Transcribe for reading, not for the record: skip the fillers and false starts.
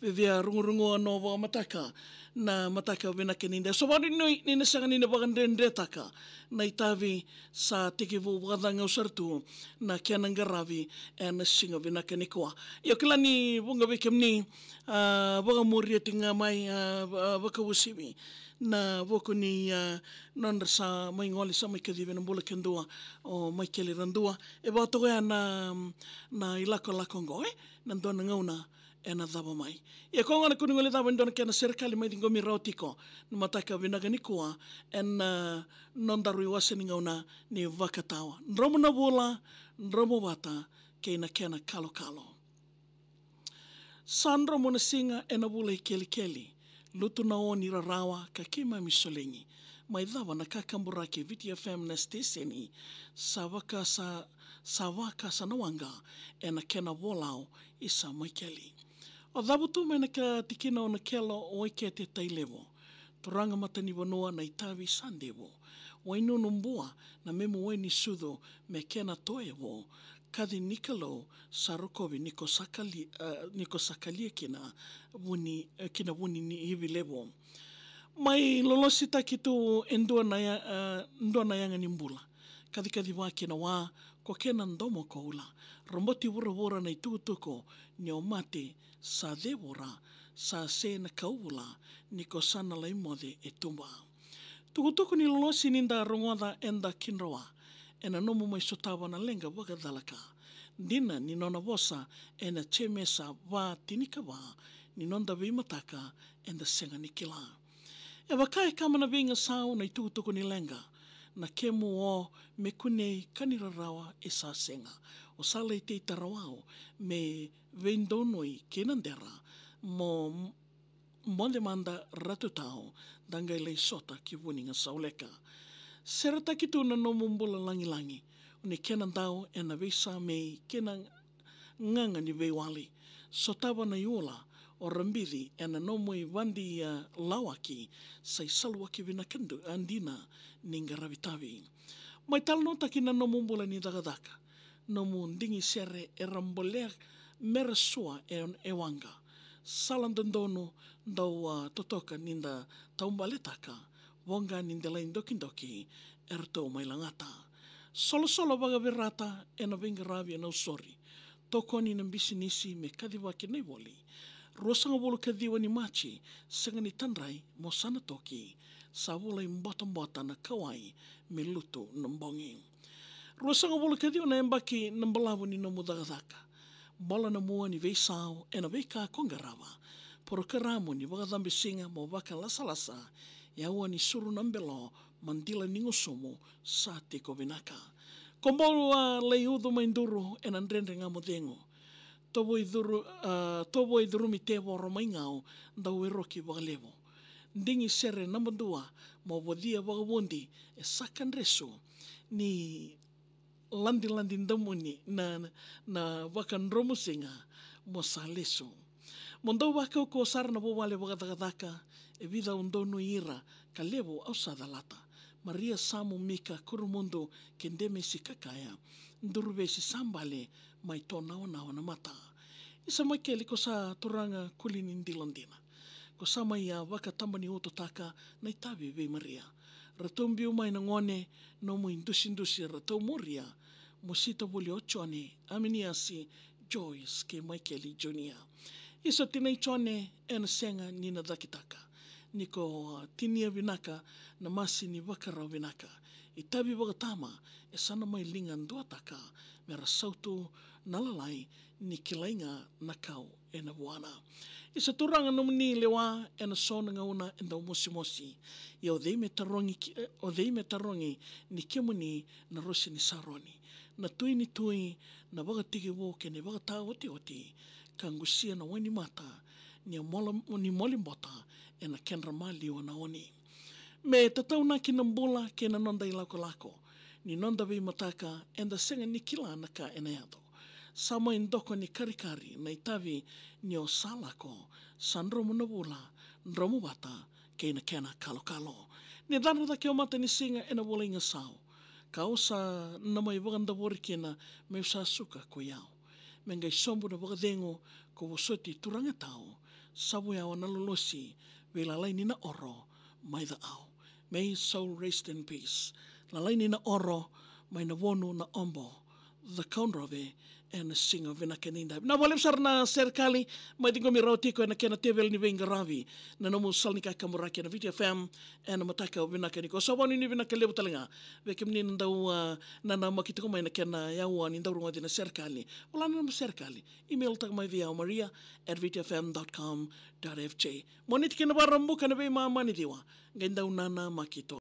vivia rungu no wa mataka na mataka vinake ninde so wari noi nina sanga nina bagandende taka na itavi sa tikivu wadanga usartu na kianangaravi na singa vinake nikoa yo kilani bunga vikemni baga muria tinga mai baka usibi na voko ni nonda sa mai ngoli sa mai kadive na bula kendua o mai keli randua e ba toga na ilako ngoe na ndona ngauna na dhaba mai ia ko ngana kuni ngole dhaba ndona kena serikali mai dingo mi rautiko na mataka vinaga nikua nonda rui waseni ngauna ni vakatawa ndromo na bula ndromo bata kena kalo Sandro mona singa na bula keli lutu na o ni rarawa ka kima misolengi mai dhaba na kakamburake Viti FM na steseni savaka sa nawanga na kena volao isa maikeli o dhabutu me na ka tikina o na kelo o ike te tailevo turanga matani wanoa na itavi sandevo wainunu mbua na memu weni sudho me kena toevo kadi nikalo sarukovi niko sakalia kina wuni ni hivi levo mai lolosita kitu ndona yanga ni mbula kadi wake na wa ko kena ndomo ko ula romboti wura na itutuko ni omate sa devora sa se na kaula niko sana la imode etumba tukutuku ni lolosi ninda rongoda enda kinroa ena nomu mai sotawa na lenga waga dhalaka dina ni nona vosa ena chemesa wa tinika wa ni nonda vimataka enda senga nikila e wakai kama na vinga sao na itutuku ni lenga na kemu o me kunei kanirarawa e sa senga o sala i te itarawao me vendonoi kenandera mo demanda ratutao dangai lei sota ki wuninga sauleka serata kitu na no mumbula langi uni kenandao e na visa mei kena nganga ni veiwali sotawa na iula o rambiri e na no mui wandi lawaki sai saluaki vina kendu andina ninga ravitavi mai talnota ki na no mumbula ni dagadaka no mundingi sere e rambolea meresua e wanga salandondono dau totoka ninda taumbaletaka wonga nindela indoki erto mai langata solo baga virata e na vinga ravi na usori toko ni na bisinisi me kadiwa ki nei woli rosanga wolo kadiwa ni machi senga ni tandrai mo sana toki sa wola mbota na kawai me luto na mbongi rosanga wolo kadiwa na embaki na mbalavu ni no mudagadaka bola na mua ni veisao e na veika kongarawa poro karamo ni wagadambi singa mo waka lasa ya ua ni suru nambelo mandila ningosomo sa te kovinaka. Kombolo lei udu mainduru e na ndrendre nga modengo. Tobo iduru mi te waro maingao da ueroki wagalevo. Ndingi sere namandua mo wadia wagawondi e sakandreso ni landi ndamuni na wakandromo singa mo saleso. Mondou waka ko sar na wale wagadagaka e vida undono ira ka levo au sadalata. Maria Samu Mika Kurumundo kendeme si kakaya ndurube si sambale mai tona ona na mata. Isa makeli ko sa turanga kulini ndilandina. Ko sa mai waka tambani ototaka na itabi ve Maria. Ratumbi umai na ngone no mo indusi ratou moria mosita woli ochone aminiasi Joyce ke Michaeli Junior. Isa tinai chone e na senga ni na dakitaka. Niko tinia vinaka na masi ni wakarau vinaka. Itabi wagatama e sana mai linga nduataka mera sautu nalalai ni kilainga na kau e na buana. Isa turanga nomini lewa e na sona ngauna e ndau mosi. Ia o dei me tarongi ni kimuni na rosi ni saroni. Na tui na wagatigi woke ni wagata oti kangusia na wani mata ni molimbota e na kenra mali o na oni. Me tatau na ki nambola ke na nonda i lako. Ni nonda vi mataka e na senga ni kila anaka e na yato. Sama indoko ni karikari na itavi ni o salako sandromo na bula ndromo bata ke na kena kalo. Ni dana da ke o mata ni singa e na wala inga sao. Kausa na mai waganda worikena me usa suka ko yao. Mengai sombu na wakadengo ko wasoti turanga tau sabu ya wana lolosi ve lalai ni na oro mai the au. May his soul rest in peace. Lalai ni na oro mai na wonu na ombo, the Conrove and the singer vina keninda. Na wale besar na serikali mai tingo mi rautiko na kena tevel ni venga ravi na nomu salnika kamuraki na VT FM and mataka vina keniko. So wani ni vina kelebu talinga veke mni ndau na makitiko mai na kena yawa ni ndau runga na serikali. Wala na serikali. Email tak mai via maria@vtfm.com.fj. Monit kena barambu kana be mama ni diwa. Gendau nana makito.